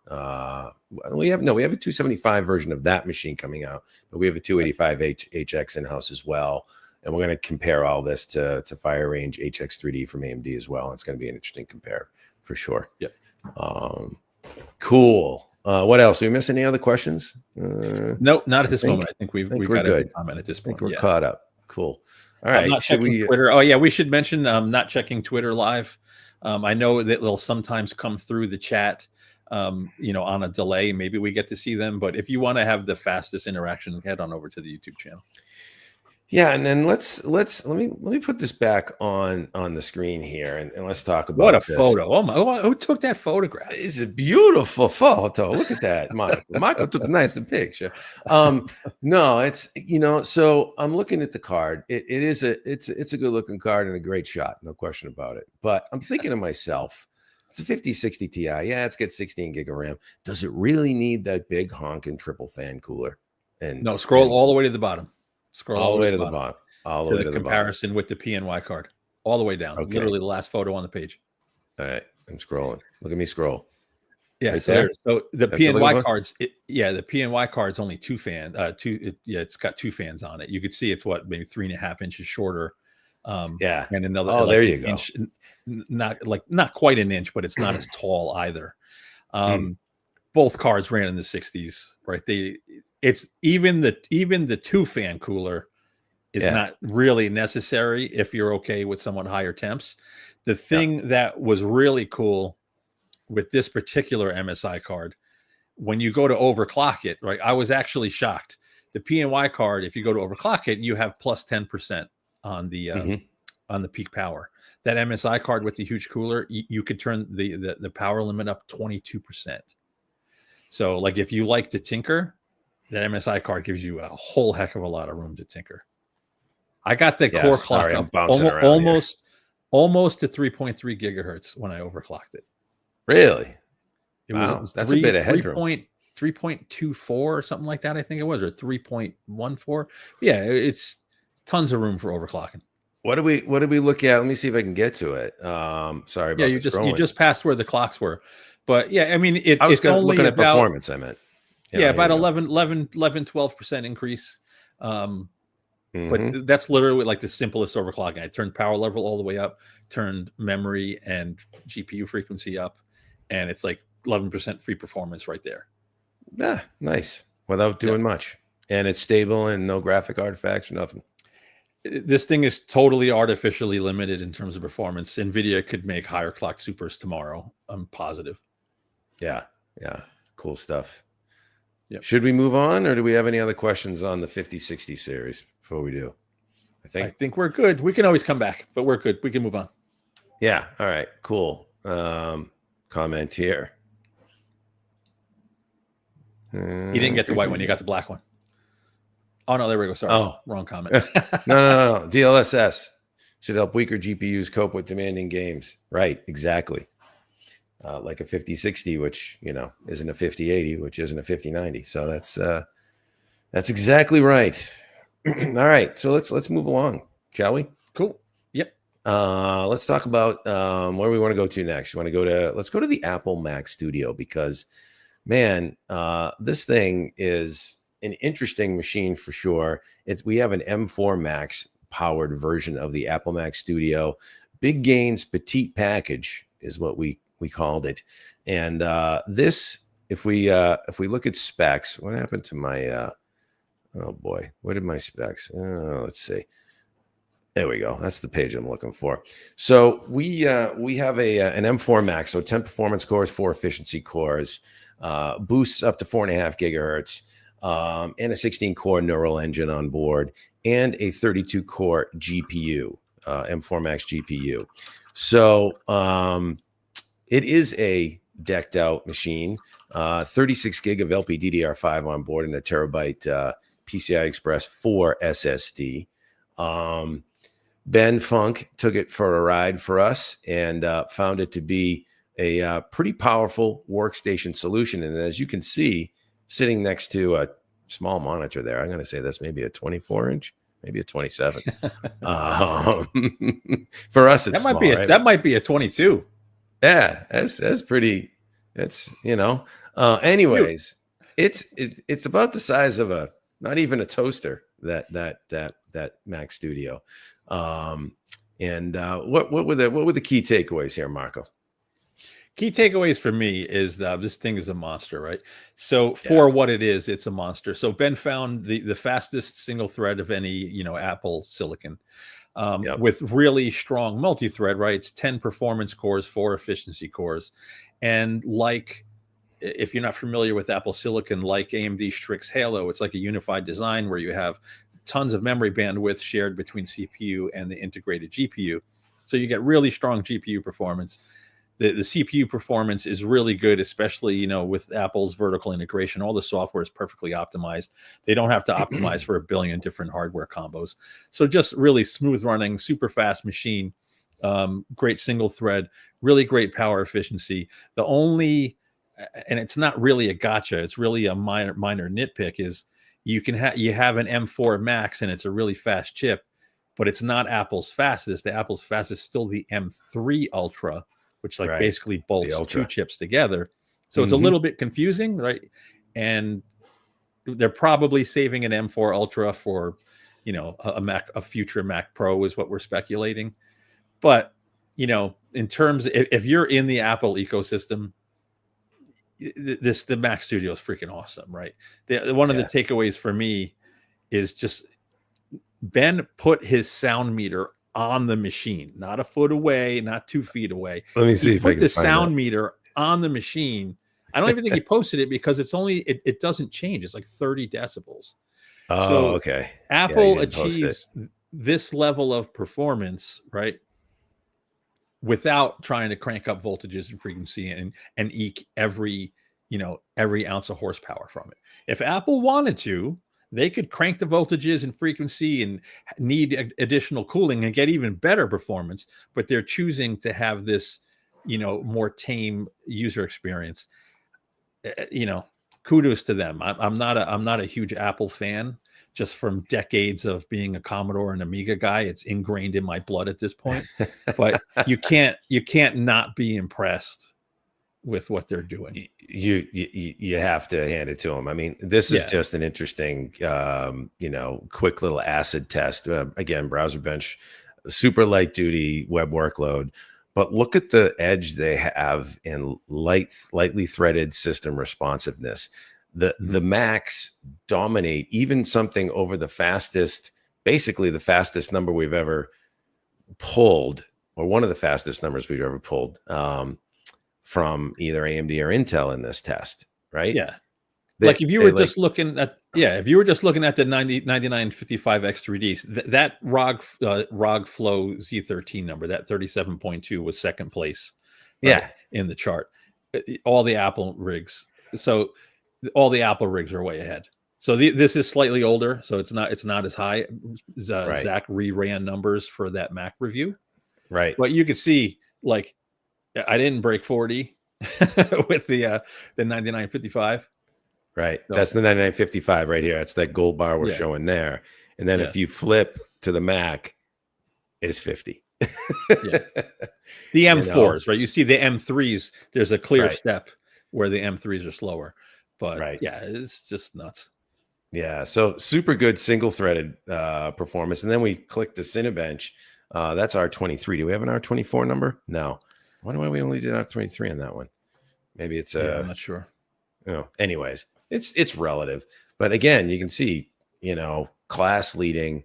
We have a 275 version of that machine coming out, but we have a 285 HX in house as well. And we're going to compare all this to Fire Range HX3D from AMD as well. It's going to be an interesting compare for sure. Yep. Cool. What else? Did we miss any other questions? Nope, not at this moment. I think we've got good. a comment at this point. I think we're caught up. Cool. All right. Not checking Twitter. Oh yeah, we should mention not checking Twitter live. I know that they'll sometimes come through the chat, on a delay. Maybe we get to see them, but if you want to have the fastest interaction, head on over to the YouTube channel. Yeah, and then let me put this back on the screen here, and let's talk about what a this. photo! Oh my! Who took that photograph? It's a beautiful photo. Look at that, Michael. Michael took a nice picture. No, it's So I'm looking at the card. It's a good looking card and a great shot, no question about it. But I'm thinking to myself, it's a 5060 Ti. Yeah, it's got 16 gig of RAM. Does it really need that big honking triple fan cooler? And no, scroll all the way to the bottom. Scroll all the way to the bottom. All the way to the comparison with the PNY card. All the way down. Okay. Literally the last photo on the page. All right. I'm scrolling. Look at me scroll. Yeah. Right So the PNY cards, the PNY card's only two fan. It's got two fans on it. You could see it's maybe 3.5 inches shorter. And another. Oh, there you go. Inch, not quite an inch, but it's not as tall either. Both cards ran in the 60s, right? It's even the two fan cooler is not really necessary if you're okay with somewhat higher temps. The thing that was really cool with this particular MSI card, when you go to overclock it, right? I was actually shocked. The PNY card, if you go to overclock it, you have plus 10% on the peak power. That MSI card with the huge cooler, you could turn the power limit up 22%. So like if you like to tinker, that MSI card gives you a whole heck of a lot of room to tinker. I got the core clock up almost to 3.3 gigahertz when I overclocked it. Really? It that's a bit of headroom. 3.24 or something like that, I think it was, or 3.14. Yeah, it's tons of room for overclocking. What do we look at? Let me see if I can get to it. Sorry about you just passed where the clocks were. But yeah, I mean, it's only looking at performance, I meant. About 12% increase. But that's literally like the simplest overclocking. I turned power level all the way up, turned memory and GPU frequency up, and it's like 11% free performance right there. Yeah, nice. Without doing much. And it's stable and no graphic artifacts, nothing. This thing is totally artificially limited in terms of performance. NVIDIA could make higher clock supers tomorrow. I'm positive. Yeah. Cool stuff. Yep. Should we move on, or do we have any other questions on the 5060 series before we do? I think we're good. We can always come back, but we're good. We can move on. Yeah. All right. Cool. Comment here. You didn't get the white one. You got the black one. Oh, no. There we go. Sorry. Oh, wrong comment. No. DLSS should help weaker GPUs cope with demanding games. Right. Exactly. Like a 5060, which isn't a 5080, which isn't a 5090. So that's exactly right. All right, so let's move along, shall we? Cool. Yep. Let's talk about where we want to go to next. Let's go to the Apple Mac Studio, because man, this thing is an interesting machine for sure. We have an M4 Max powered version of the Apple Mac Studio. Big Gains Petite package is what we called it. And this, if we look at specs, what happened to my oh boy, what did my specs? Let's see. There we go. That's the page I'm looking for. So we have an M4 Max, so 10 performance cores, 4 efficiency cores, boosts up to 4.5 gigahertz, and a 16-core neural engine on board, and a 32-core GPU, M4 Max GPU. So it is a decked out machine, 36 gig of LPDDR5 on board, and a terabyte PCI Express 4 SSD. Ben Funk took it for a ride for us and found it to be a pretty powerful workstation solution. And as you can see, sitting next to a small monitor there, I'm going to say that's maybe a 24-inch, maybe a 27. For us, it's small, right? That might be a 22. Yeah, that's pretty. That's Anyways, it's about the size of not even a toaster. That Mac Studio. And what were the key takeaways here, Marco? Key takeaways for me is this thing is a monster, right? So for what it is, it's a monster. So Ben found the fastest single thread of any Apple silicon. With really strong multi-thread, right? It's 10 performance cores, 4 efficiency cores. And like, if you're not familiar with Apple Silicon, like AMD Strix Halo, it's like a unified design where you have tons of memory bandwidth shared between CPU and the integrated GPU. So you get really strong GPU performance. The CPU performance is really good, especially, with Apple's vertical integration. All the software is perfectly optimized. They don't have to optimize for a billion different hardware combos. So just really smooth running, super fast machine, great single thread, really great power efficiency. The only, and it's not really a gotcha, it's really a minor nitpick, is you have an M4 Max and it's a really fast chip, but it's not Apple's fastest. The Apple's fastest is still the M3 Ultra, which basically bolts 2 chips together. So it's a little bit confusing, right? And they're probably saving an M4 Ultra for, a future Mac Pro is what we're speculating. But, in terms, if you're in the Apple ecosystem, the Mac Studio is freaking awesome, right? One of the takeaways for me is just Ben put his sound meter on the machine, not a foot away, not 2 feet away. Let me see if I can put the find sound that. meter on the machine. I don't even think he posted it because it's only it doesn't change. It's like 30 decibels. Oh, so okay. Apple achieves this level of performance, right, without trying to crank up voltages and frequency and eke every ounce of horsepower from it. If Apple wanted to, they could crank the voltages and frequency and need additional cooling and get even better performance, but they're choosing to have this, more tame user experience. Kudos to them. I'm not a huge Apple fan, just from decades of being a Commodore and Amiga guy. It's ingrained in my blood at this point. But you can't not be impressed with what they're doing. You have to hand it to them. I mean, this is just an interesting, quick little acid test. Again, browser bench, super light duty web workload. But look at the edge they have in lightly threaded system responsiveness. The Macs dominate even something over the fastest, basically the fastest number we've ever pulled, or one of the fastest numbers we've ever pulled. From either AMD or Intel in this test, right? Yeah. Like if you were just looking at the 9955 X3D, that ROG Flow Z13 number, that 37.2 was second place, right, in the chart. All the Apple rigs. So all the Apple rigs are way ahead. So this is slightly older, so it's not as high. Zach reran numbers for that Mac review. Right. But you could see, like, I didn't break 40 with the 9955. Right. So that's the 9955 right here. That's that gold bar we're showing there. And then if you flip to the Mac, it's 50. The M4s, right? You see the M3s, there's a clear step where the M3s are slower. But it's just nuts. Yeah. So super good single threaded performance. And then we click the Cinebench. That's R23. Do we have an R24 number? No. I wonder why we only did R23 on that one. Maybe it's I'm not sure. Anyways, it's relative. But again, you can see, class leading,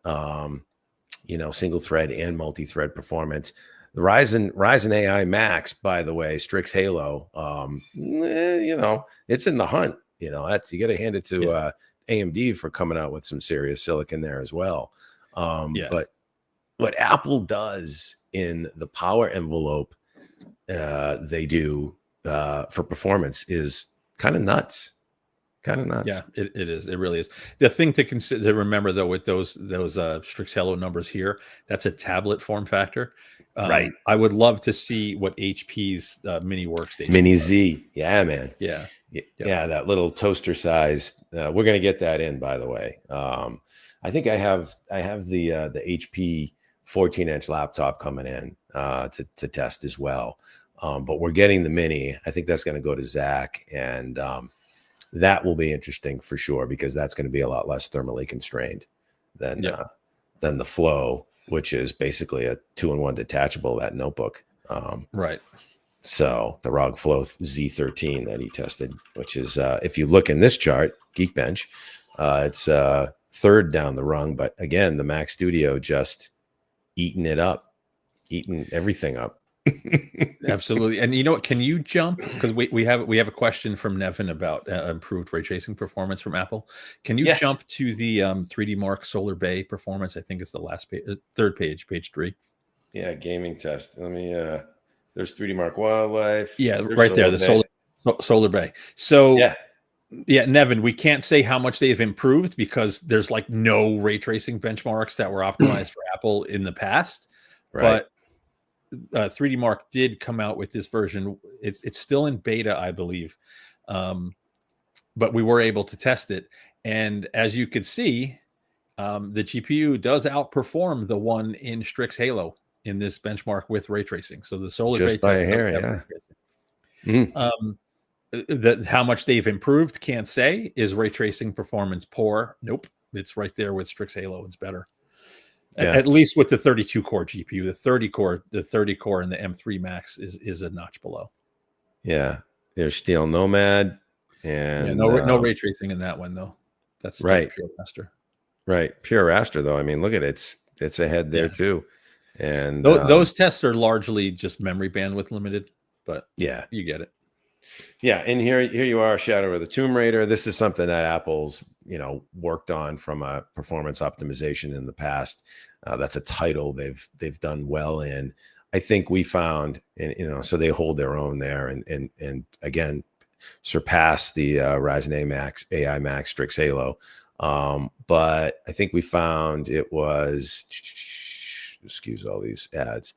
single thread and multi-thread performance. The Ryzen AI Max, by the way, Strix Halo, it's in the hunt. That's, you got to hand it to AMD for coming out with some serious silicon there as well. But what Apple does in the power envelope they do for performance is kind of nuts. Kind of nuts. Yeah, it is. It really is. The thing to consider, to remember though, with those Strix Hello numbers here, that's a tablet form factor. Right. I would love to see what HP's mini workstation Mini does. Z. Yeah, man. Yeah. Yeah, that little toaster size. We're going to get that in, by the way. I think I have the HP 14-inch laptop coming in to test as well. But we're getting the mini. I think that's going to go to Zach, and that will be interesting for sure, because that's going to be a lot less thermally constrained than the Flow, which is basically a 2-in-1 detachable, that notebook. Right. So the ROG Flow Z13 that he tested, which is, if you look in this chart, Geekbench, it's third down the rung. But again, the Mac Studio just eating it up, eating everything up. Absolutely. And you know what? Can you jump? Because we have a question from Nevin about improved ray tracing performance from Apple. Can you jump to the 3D Mark Solar Bay performance? I think it's the last page, third page, page 3. Yeah, gaming test. Let me. There's 3D Mark Wildlife. Yeah, there's right there, the Solar Bay. So yeah, Nevin, we can't say how much they've improved because there's like no ray tracing benchmarks that were optimized for Apple in the past. Right. But 3D Mark did come out with this version. It's still in beta, I believe, but we were able to test it, and as you could see, the GPU does outperform the one in Strix Halo in this benchmark with ray tracing. So the Solar just Bay by a hair, how much they've improved, can't say. Is ray tracing performance poor? Nope, it's right there with Strix Halo. It's better. At least with the 32 core GPU. The 30 core and the M3 Max is a notch below. Yeah, there's Steel Nomad, and no ray tracing in that one though. That's pure raster. Right, pure raster though. I mean, look at it. It's ahead there too. And those tests are largely just memory bandwidth limited, but yeah, you get it. Yeah, and here you are, Shadow of the Tomb Raider. This is something that Apple's worked on from a performance optimization in the past. That's a title they've done well in. I think we found, and so they hold their own there, and again surpass the Ryzen AI Max Strix Halo. But I think we found it was, excuse all these ads,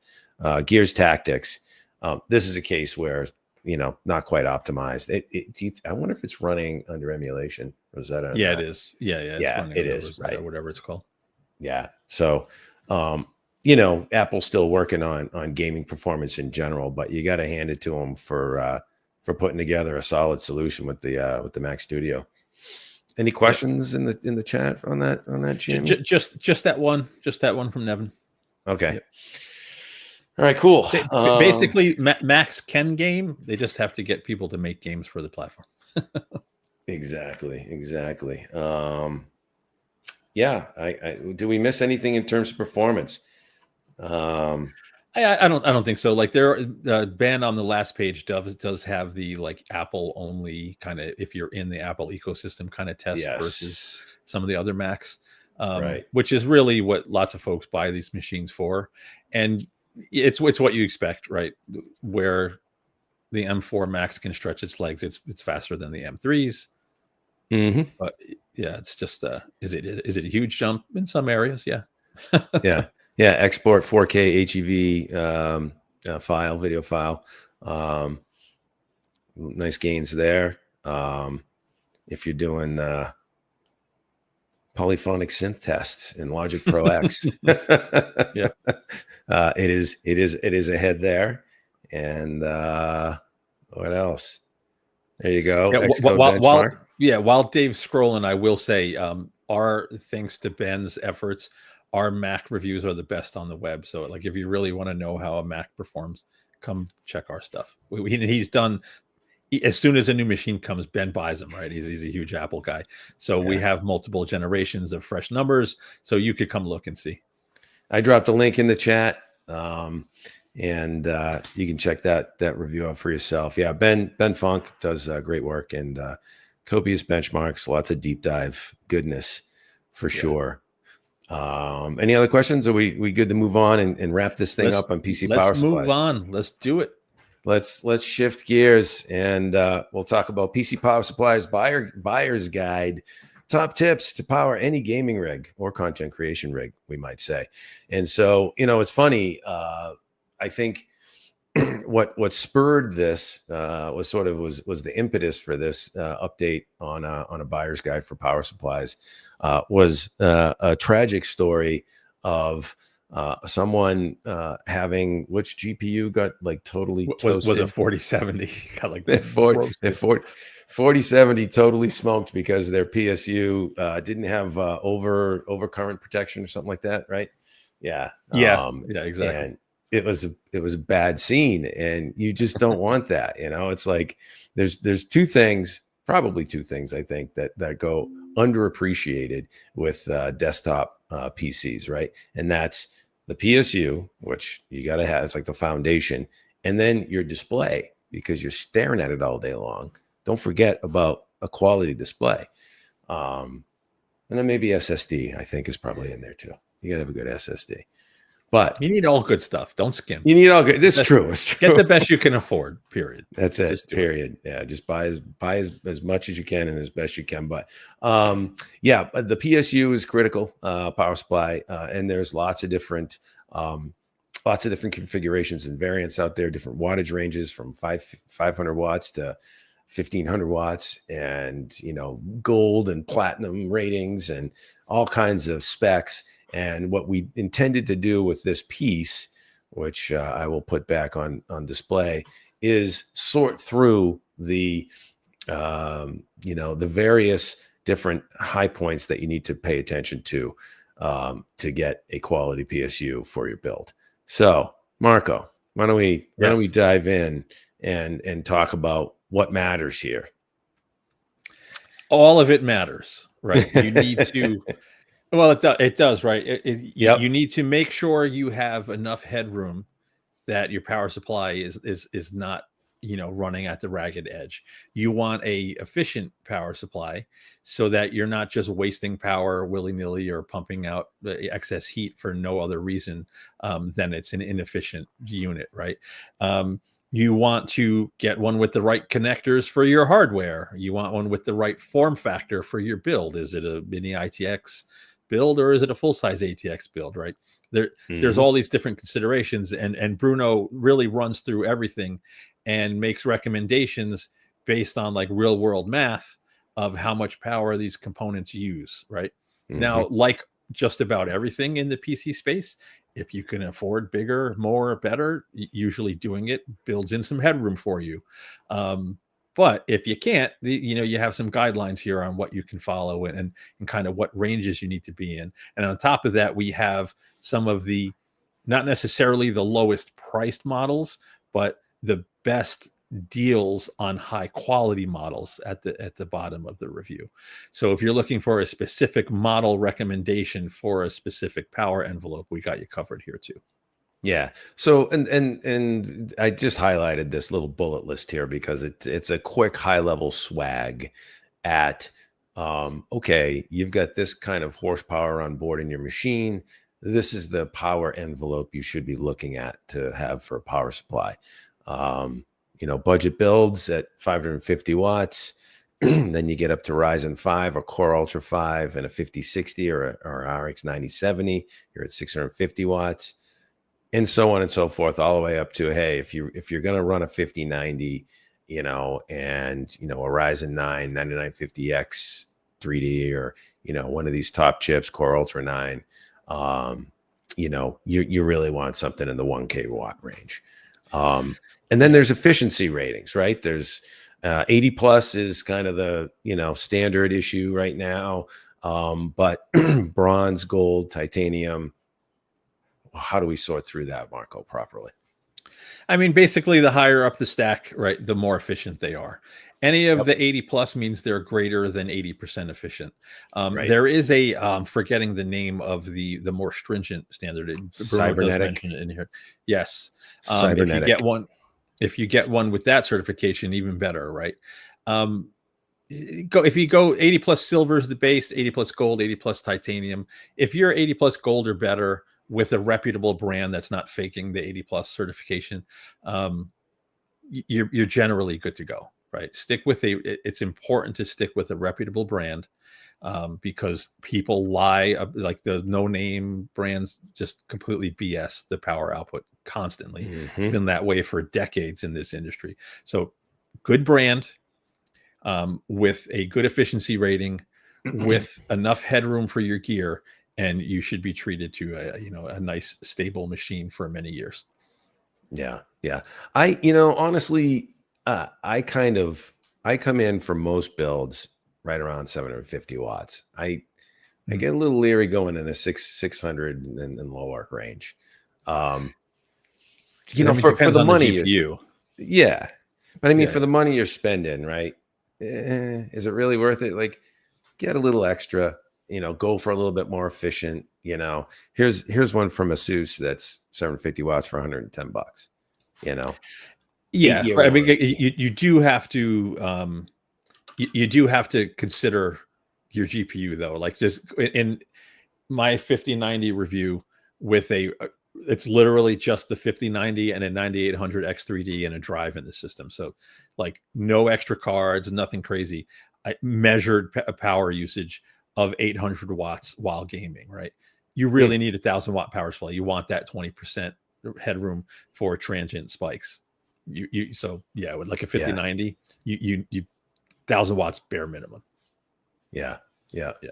Gears Tactics. This is a case where not quite optimized. I wonder if it's running under emulation. Or is that it is. Yeah, it is, right? Or whatever it's called. Yeah. So, Apple's still working on gaming performance in general, but you got to hand it to them for putting together a solid solution with the Mac Studio. Any questions in the chat on that, Jimmy? Just that one from Nevin. Okay. Yep. All right, cool. Basically, Macs can game. They just have to get people to make games for the platform. Exactly. Yeah. Do we miss anything in terms of performance? I don't think so. Like the band on the last page does have the like Apple only kind of, if you're in the Apple ecosystem kind of test versus some of the other Macs, right? Which is really what lots of folks buy these machines for, and it's what you expect, right? Where the M4 Max can stretch its legs, it's faster than the M3s. Mm-hmm. But yeah, it's just is it a huge jump in some areas? Yeah. Yeah. Export 4K HEV video file. Nice gains there. If you're doing polyphonic synth tests in Logic Pro X, yeah, it is ahead there. And what else? There you go. While Dave's scrolling, I will say, thanks to Ben's efforts, our Mac reviews are the best on the web. So, like, if you really want to know how a Mac performs, come check our stuff. He's done. As soon as a new machine comes, Ben buys them. Right? He's a huge Apple guy. So we have multiple generations of fresh numbers. So you could come look and see. I dropped a link in the chat, and you can check that review out for yourself. Yeah, Ben Funk does great work, and copious benchmarks, lots of deep dive goodness for sure. Any other questions? Are we good to move on and wrap this thing up on PC Power Supplies? Let's move on. Let's do it. let's shift gears, and we'll talk about PC Power Supply's buyer's guide. Top tips to power any gaming rig or content creation rig, we might say. And so, it's funny. I think what spurred this was the impetus for this update on a buyer's guide for power supplies was a tragic story of someone having, which GPU got like totally toasted. Was a 4070 got like 4070 totally smoked because their PSU didn't have overcurrent protection or something like that, right? Yeah, exactly. And it was a bad scene, and you just don't want that. It's like there's probably two things I think that go underappreciated with desktop PCs, right? And that's the PSU, which you got to have. It's like the foundation, and then your display, because you're staring at it all day long. Don't forget about a quality display. And then maybe SSD, I think, is probably in there too. You got to have a good SSD. But you need all good stuff. Don't skimp. You need all good. This is true. It's true. Get the best you can afford, period. That's it. Period. Yeah. Just buy as much as you can and as best you can. But but the PSU is critical, power supply. And there's lots of different configurations and variants out there, different wattage ranges from 500 watts to 1500 watts, and gold and platinum ratings and all kinds of specs. And what we intended to do with this piece, which I will put back on display, is sort through the the various different high points that you need to pay attention to get a quality PSU for your build. So, Marco, why don't we dive in and talk about what matters here? All of it matters, right? You need to. Well, it does, right? You need to make sure you have enough headroom that your power supply is not running at the ragged edge. You want a efficient power supply so that you're not just wasting power willy-nilly or pumping out the excess heat for no other reason than it's an inefficient unit, right? You want to get one with the right connectors for your hardware. You want one with the right form factor for your build. Is it a mini ITX build or is it a full-size ATX build, right? There's all these different considerations, and Bruno really runs through everything and makes recommendations based on like real world math of how much power these components use, right? Now, like just about everything in the PC space, if you can afford bigger, more, better, usually doing it builds in some headroom for you. But if you can't, you have some guidelines here on what you can follow and kind of what ranges you need to be in. And on top of that, we have some of the, not necessarily the lowest priced models, but the best deals on high quality models at the bottom of the review. So if you're looking for a specific model recommendation for a specific power envelope, we got you covered here too. Yeah. So, and I just highlighted this little bullet list here because it's a quick high level swag at, okay, you've got this kind of horsepower on board in your machine. This is the power envelope you should be looking at to have for a power supply. Budget builds at 550 watts. Then you get up to Ryzen 5 or Core Ultra 5 and a 5060 or RX 9070. You're at 650 watts. And so on and so forth, all the way up to, hey, if you're going to run a 5090, and a Ryzen 9 9950X 3D or one of these top chips, Core Ultra 9, you really want something in the 1K watt range. And then there's efficiency ratings, right? There's 80 plus is kind of the standard issue right now, but bronze, gold, titanium. How do we sort through that, Marco, properly? I mean, basically, the higher up the stack, right, the more efficient they are. Any of the 80 plus means they're greater than 80% efficient. Right. There is a forgetting the name of the more stringent standard. Cybernetic in here. Yes. Cybernetic. If you get one with that certification, even better, right? If you go 80 plus silver is the base, 80 plus gold, 80 plus titanium. If you're 80 plus gold or better with a reputable brand that's not faking the 80 plus certification, you're generally good to go, right? It's important to stick with a reputable brand, because people lie, like the no name brands just completely BS the power output constantly. It's been that way for decades in this industry. So good brand, with a good efficiency rating, with enough headroom for your gear, and you should be treated to a nice stable machine for many years. Yeah. Yeah. Honestly, I come in for most builds right around 750 watts. I get a little leery going in a 600 and lower range. So that For depends the on the money, GPU. yeah. But I mean, for Yeah. the money you're spending, right? Is it really worth it? Like, get a little extra, go for a little bit more efficient. Here's one from ASUS that's 750 watts for $110. Yeah, 8-year but I mean, warranty. you do have to you do have to consider your GPU though. Like, just in my 5090 review, with it's literally just the 5090 and a 9800 X3D and a drive in the system. So like no extra cards, nothing crazy. I measured power usage of 800 watts while gaming, right? You really need 1,000-watt power supply. You want that 20% headroom for transient spikes. So yeah, with like a 5090, you 1,000 watts bare minimum. Yeah. Yeah. Yeah.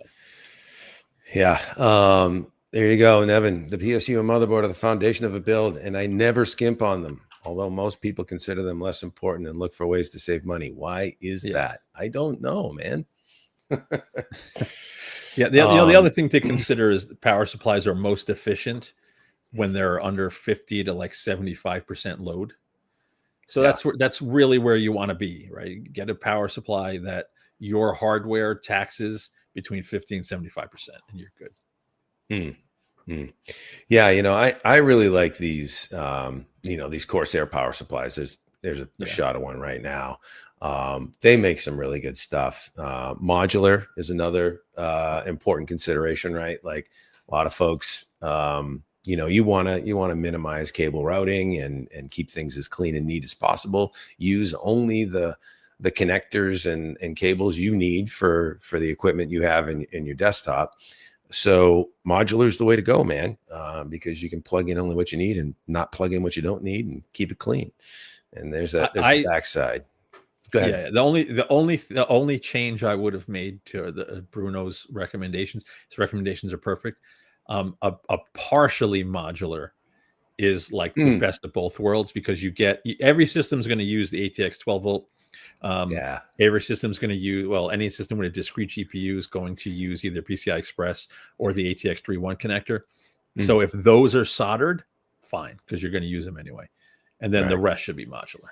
Yeah. There you go, Nevin. The PSU and motherboard are the foundation of a build, and I never skimp on them, although most people consider them less important and look for ways to save money. Why is that? I don't know, man. Yeah. The other thing to consider is the power supplies are most efficient when they're under 50 to like 75% load. So that's really where you want to be, right? Get a power supply that your hardware taxes between 50 and 75%, and you're good. Yeah, I really like these these Corsair power supplies. There's a shot of one right now. They make some really good stuff. Modular is another important consideration, right? Like a lot of folks, you want to minimize cable routing and keep things as clean and neat as possible. Use only the connectors and cables you need for the equipment you have in your desktop. So modular is the way to go, man, because you can plug in only what you need and not plug in what you don't need and keep it clean. And there's the backside. Go ahead. Yeah, the only change I would have made to Bruno's recommendations. His recommendations are perfect. A partially modular is like the best of both worlds, because every system is going to use the ATX 12 volt. Every system is going to use, any system with a discrete GPU is going to use either PCI Express or the ATX 3.1 connector. So if those are soldered, fine, because you're going to use them anyway. And then the rest should be modular.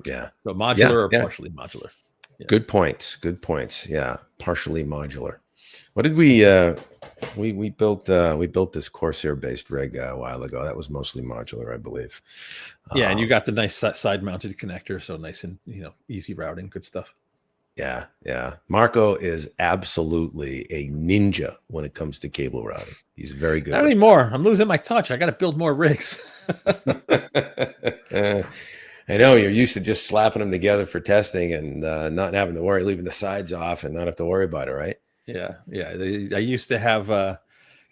Yeah. So modular or partially modular. Yeah. Good points. Yeah. Partially modular. What did we built this Corsair based rig a while ago. That was mostly modular, I believe. Yeah, and you got the nice side mounted connector, so nice and easy routing, good stuff. Yeah. Marco is absolutely a ninja when it comes to cable routing. He's very good. Not anymore. I'm losing my touch. I got to build more rigs. I know you're used to just slapping them together for testing and not having to worry, leaving the sides off and not have to worry about it, right? Yeah. I used to have,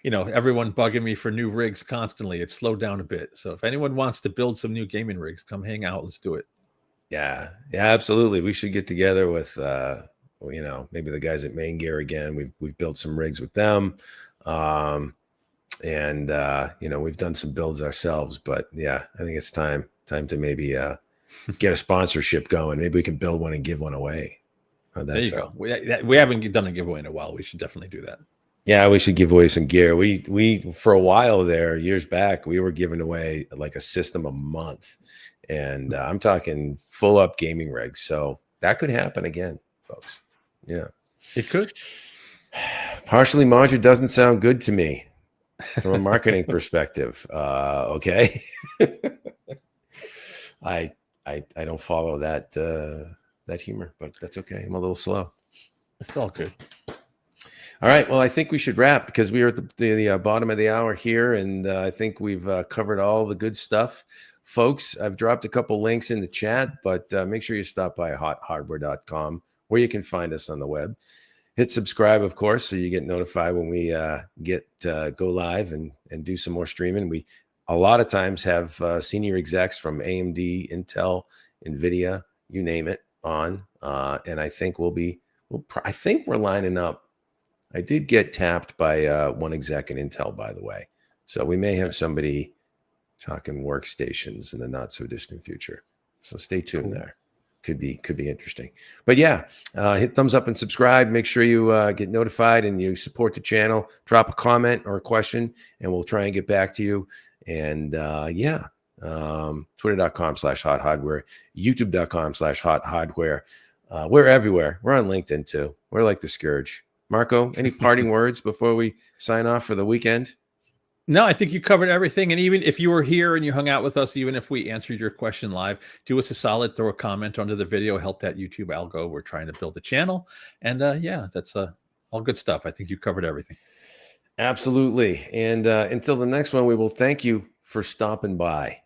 everyone bugging me for new rigs constantly. It slowed down a bit. So if anyone wants to build some new gaming rigs, come hang out. Let's do it. Yeah, absolutely. We should get together with, maybe the guys at Main Gear again. We've built some rigs with them, and we've done some builds ourselves. But yeah, I think it's time to maybe get a sponsorship going. Maybe we can build one and give one away. There you go. We haven't done a giveaway in a while. We should definitely do that. Yeah, we should give away some gear. We for a while there, years back, we were giving away like a system a month. And I'm talking full up gaming rigs. So that could happen again, folks. Yeah. It could. Partially modular doesn't sound good to me from a marketing perspective. Okay. I don't follow that humor, but that's okay. I'm a little slow. It's all good. All right. Well, I think we should wrap because we are at the bottom of the hour here. And I think we've covered all the good stuff. folks. I've dropped a couple links in the chat, but make sure you stop by hothardware.com where you can find us on the web. Hit subscribe, of course, so you get notified when we go live and do some more streaming. We a lot of times have senior execs from AMD, Intel, NVIDIA, you name it, on. And I think I think we're lining up. I did get tapped by one exec in Intel, by the way. So we may have somebody talking workstations in the not so distant future. So stay tuned there. Could be interesting. But yeah, hit thumbs up and subscribe. Make sure you get notified and you support the channel. Drop a comment or a question, and we'll try and get back to you. And twitter.com/hothardware, youtube.com/hothardware. We're everywhere. We're on LinkedIn too. We're like the scourge. Marco, any parting words before we sign off for the weekend? No, I think you covered everything. And even if you were here and you hung out with us, even if we answered your question live, do us a solid, throw a comment under the video, help that YouTube algo. We're trying to build a channel. And yeah, that's all good stuff. I think you covered everything. Absolutely. And until the next one, we will thank you for stopping by.